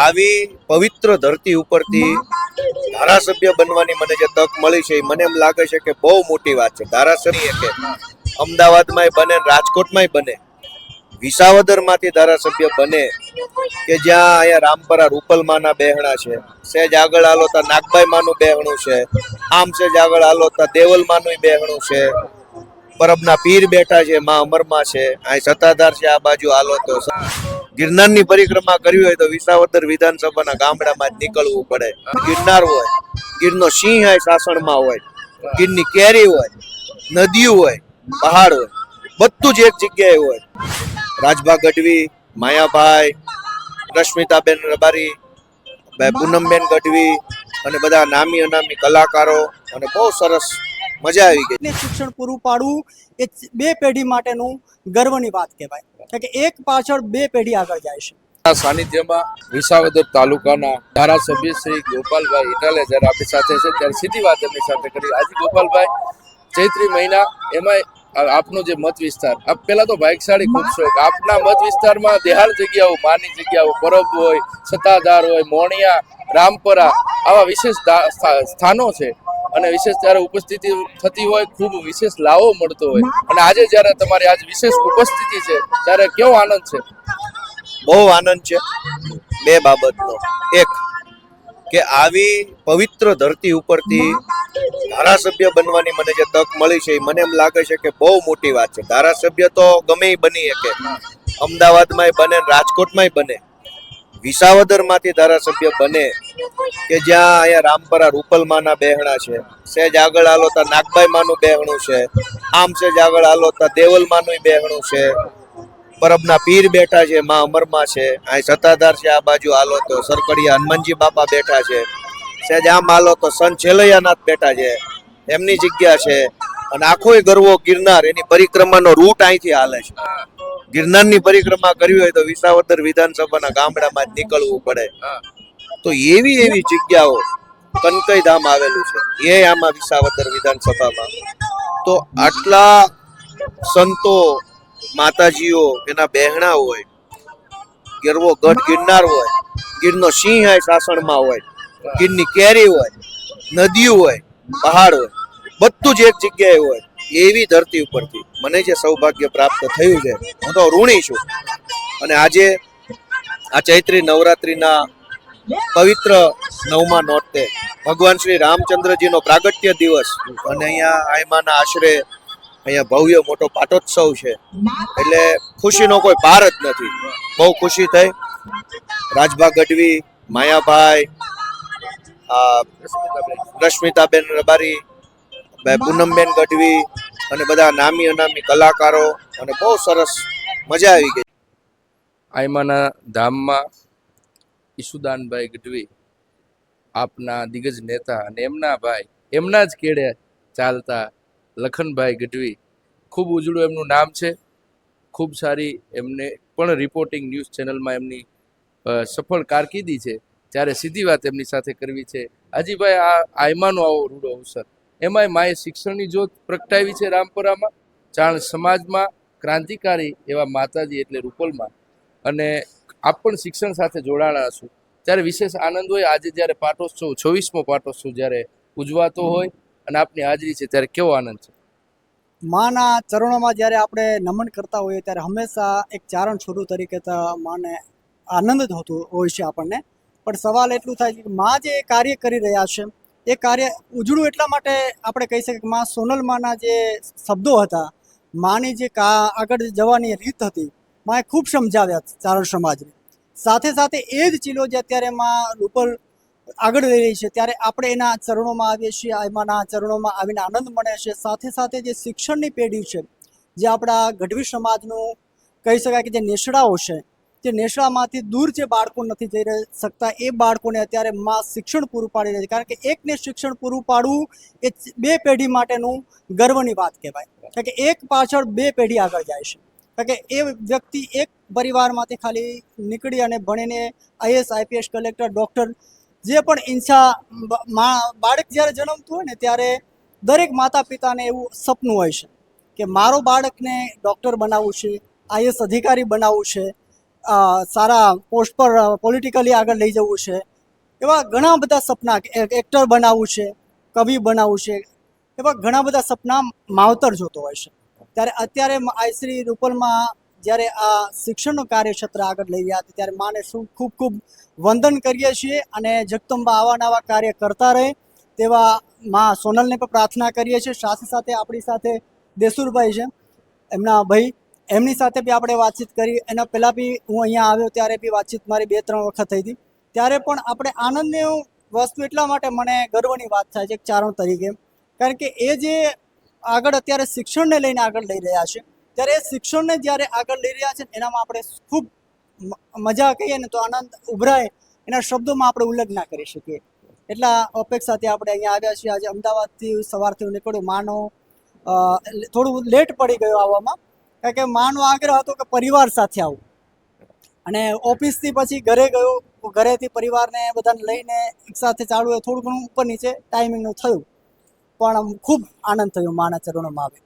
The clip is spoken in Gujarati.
આવી પવિત્ર ધરતી ઉપરથી ધારાસભ્ય બનવાની મને જે તક મળી છે એ મને એમ લાગે છે કે બહુ મોટી વાત છે. ધારાસભ્ય કે અમદાવાદમાંય બને, રાજકોટમાંય બને, વિસાવદરમાંથી ધારાસભ્ય બને કે જ્યાં અહીંયા રામપરા રૂપલમાના બેહણા છે, સહેજ આગળ આલો તા નાગભાઈ માનું બેહણું છે, આમ સહેજ આગળ આલો તા દેવલમાનું બેહણું છે, પરબના પીર બેઠા છે, માં અમરમાં છે, અહીં સત્તાધાર છે, આ બાજુ આલો તો ગિરનારની પરિક્રમા કરવી હોય તો વિસાવદર વિધાનસભાના ગામડામાં જ નીકળવું પડે. ગિરનાર હોય, ગીરનો સિંહ હોય સાસણમાં હોય, ગીરની કેરી હોય, નદીઓ હોય, પહાડ હોય, બધું જ એક જગ્યાએ હોય. રાજભા ગઢવી, માયાભાઈ, રશ્મિતાબેન રબારી, પૂનમબેન ગઢવી અને બધા નામી અનામી કલાકારો અને બહુ સરસ મજા આવી ગઈ. શિક્ષણ પૂરું પાડવું એ બે પેઢી માટેનું ગર્વની વાત કહેવાય, કારણ કે એક પાછળ બે પેઢી આગળ જાય છે. આ સાનિધ્યમાં વિસાવદર તાલુકાના ધારાસભ્ય શ્રી ગોપાલભાઈ ઇટાલિયા જ્યારે આપણી સાથે છે ત્યારે સીધી વાત એમની સાથે કરી. આજે ગોપાલભાઈ, ચૈત્રી મહિના એમાં આપનો જે મત વિસ્તાર, આપ પહેલા તો ભાગ્યશાળી ખૂબ છો કે આપના મત વિસ્તારમાં દેહાળ જગ્યાઓ, માની જગ્યાઓ, પરબ હોય, સત્તાધાર હોય, મોણિયા, રામપરા આવા વિશેષ સ્થાનો છે અને વિશેષ ત્યારે ઉપસ્થિતિ થતી હોય, ખૂબ વિશેષ લાવો મળતો હોય અને આજે જ્યારે તમારી આજ વિશેષ ઉપસ્થિતિ છે ત્યારે કેવો આનંદ છે? બહુ આનંદ છે બે બાબતનો. એક કે આવી પવિત્ર ધરતી ઉપરથી ધારાસભ્ય બનવાની મને જે તક મળી છે એ મને એમ લાગે છે કે બહુ મોટી વાત છે. ધારાસભ્ય તો ગમે બની શકે, અમદાવાદમાંય બને, રાજકોટમાંય બને, વિસાવદરમાંથી ધારાસભ્ય બને કે જ્યાં અહીંયા રામપરા રૂપલમાના બેહણા છે, સહેજ આગળ આલો તા નાગભાઈ માનું બેહણું છે, આમ સહેજ આગળ આલો તા દેવલમાનું બેહણું છે, પરબના પીર બેઠા છે, માં અમરમાં છે, અહીં સત્તાધાર છે, આ બાજુ આલો તો સરકડિયા હનુમાનજી બાપા બેઠા છે, સહેજ આમ આલો તો સંત છેલૈયાનાથ બેઠા છે, એમની જગ્યા છે. અને આખોય ગરવો ગિરનાર, એની પરિક્રમાનો રૂટ અહીંથી હાલે છે. ગિરનારની પરિક્રમા કરવી હોય તો વિસાવદર વિધાનસભાના ગામડામાં જ નીકળવું પડે. તો એવી એવી જગ્યાઓ, કનકઈ ધામ આવેલું છે એ આમાં વિસાવદર વિધાનસભામાં. તો આટલા સંતો, માતાજીઓ, એના બહેણા હોય, ગરવો ગઢ ગિરનાર હોય, ગીરનો સિંહ હોય સાસણમાં હોય, ગીરની કેરી હોય, નદીઓ હોય, પહાડ હોય, બધું જ એક જગ્યાએ હોય. એવી ધરતી ઉપરથી મને જે સૌભાગ્ય પ્રાપ્ત થયું છે, હું તો ઋણી છું. અને આજે આ ચૈત્રી નવરાત્રીના પવિત્ર 9મા નોરતે ભગવાન શ્રી રામચંદ્રજીનો પ્રાગટ્ય દિવસ અને અહીંયા આયમાના આશરે અહીંયા ભવ્ય મોટો પાટોત્સવ છે, એટલે ખુશીનો કોઈ પાર જ નથી. બહુ ખુશી થઈ. રાજભા ગઢવી, માયાભાઈ, રશ્મિતાબેન રબારી, પૂનમબેન ગઢવી અને બધા નામી અનામી કલાકારો અને બહુ સરસ મજા આવી ગઈ. આયમાના ધામમાં ઈશુદાનભાઈ ગઢવી આપના દિગ્ગજ નેતા અને એમના ભાઈ, એમના જ કેડે ચાલતા લખનભાઈ ગઢવી, ખૂબ ઉજળું એમનું નામ છે. ખૂબ સારી એમને પણ રિપોર્ટિંગ ન્યૂઝ ચેનલમાં એમની સફળ કારકિર્દી છે. ત્યારે સીધી વાત એમની સાથે કરવી છે. હાજીભાઈ, આ આયમાનો આવો રૂડો અવસર, એમાંય માએ શિક્ષણની જ્યોત પ્રગટાવી છે રામપરામાં, ચાણ સમાજમાં ક્રાંતિકારી એવા માતાજી એટલે રૂપલમાં, અને આપ પણ શિક્ષણ સાથે જોડાણા છો ત્યારે વિશેષ આનંદ હોય. આજે જ્યારે પાટોત્સવ 26મો પાટોત્સવ જ્યારે ઉજવાતો હોય અને આપની હાજરી છે ત્યારે કેવો આનંદ છે? માના ચરણોમાં જ્યારે આપણે નમન કરતા હોઈએ ત્યારે હંમેશા એક ચારણ છોડું તરીકે તો માને આનંદ જ હોતો હોય છે આપણને. પણ સવાલ એટલું થાય છે કે મા જે કાર્ય કરી રહ્યા છે એ કાર્ય ઉજળું એટલા માટે આપણે કહી શકીએ કે મા સોનલમાના જે શબ્દો હતા, માની જે આગળ જવાની રીત હતી, માએ ખૂબ સમજાવ્યા ચારણ સમાજને. સાથે સાથે એ જ ચીલો જે અત્યારે માં રૂપલ આગળ લઈ રહી છે ત્યારે આપણે એના ચરણોમાં આવીએ છીએ, એમાંના ચરણોમાં આવીને આનંદ મળે છે. સાથે સાથે જે શિક્ષણની પેઢી છે, જે આપણા ગઢવી સમાજનું કહી શકાય કે જે નેસડાઓ છે, જે નેસડામાંથી દૂર જે બાળકો નથી જઈ શકતા એ બાળકોને અત્યારે માં શિક્ષણ પૂરું પાડી રહી છે. કારણ કે એકને શિક્ષણ પૂરું પાડવું એ બે પેઢી માટેનું ગર્વની વાત કહેવાય, કારણ કે એક પાછળ બે પેઢી આગળ જાય છે. કારણ કે એ વ્યક્તિ એક પરિવારમાંથી ખાલી નીકળી અને ભણીને આઈએસ, આઈપીએસ, કલેક્ટર, ડૉક્ટર જે પણ ઈચ્છા, બાળક જ્યારે જન્મતું હોય ને ત્યારે દરેક માતા પિતાને એવું સપનું હોય છે કે મારો બાળકને ડૉક્ટર બનાવવું છે, આઈએસ અધિકારી બનાવવું છે, સારા પોસ્ટ પર પોલિટિકલી આગળ લઈ જવું છે, એવા ઘણા બધા સપના, એક્ટર બનાવવું છે, કવિ બનાવવું છે, એવા ઘણા બધા સપના માવતર જોતો હોય છે. ત્યારે અત્યારે શ્રી રૂપલમાં જ્યારે આ શિક્ષણનું કાર્યક્ષેત્ર આગળ લઈ રહ્યા હતા ત્યારે માને શું ખૂબ ખૂબ વંદન કરીએ છીએ. અને જગદંબા આવા નવા કાર્ય કરતા રહે તેવા માં સોનલને પણ પ્રાર્થના કરીએ છીએ. સાથે સાથે આપણી સાથે દેસુરભાઈ છે, એમના ભાઈ, એમની સાથે બી આપણે વાતચીત કરી. એના પહેલાં બી હું અહીંયા આવ્યો ત્યારે બી વાતચીત મારી 2-3 વખત થઈ હતી. ત્યારે પણ આપણે આનંદની વસ્તુ એટલા માટે મને ગર્વની વાત થાય છે એક ચારણ તરીકે, કારણ કે એ જે આગળ અત્યારે શિક્ષણને લઈને આગળ લઈ રહ્યા છે, ત્યારે એ શિક્ષણને જ્યારે આગળ લઈ રહ્યા છે એનામાં આપણે ખૂબ મજા કહીએ ને તો આનંદ ઉભરાય, એના શબ્દોમાં આપણે ઉલ્લેખ ના કરી શકીએ. એટલા અપેક્ષાથી આપણે અહીંયા આવ્યા છીએ. આજે અમદાવાદથી સવારથી હું નીકળ્યો, માનો થોડું લેટ પડી ગયો આવવામાં, કારણ કે માનો આગ્રહ હતો કે પરિવાર સાથે આવું, અને ઓફિસથી પછી ઘરે ગયો, ઘરેથી પરિવારને બધાને લઈને એક સાથે ચાલુ થોડું ઘણું ઉપર નીચે ટાઈમિંગનું થયું, પણ ખૂબ આનંદ થયો માના ચરણોમાં આવે.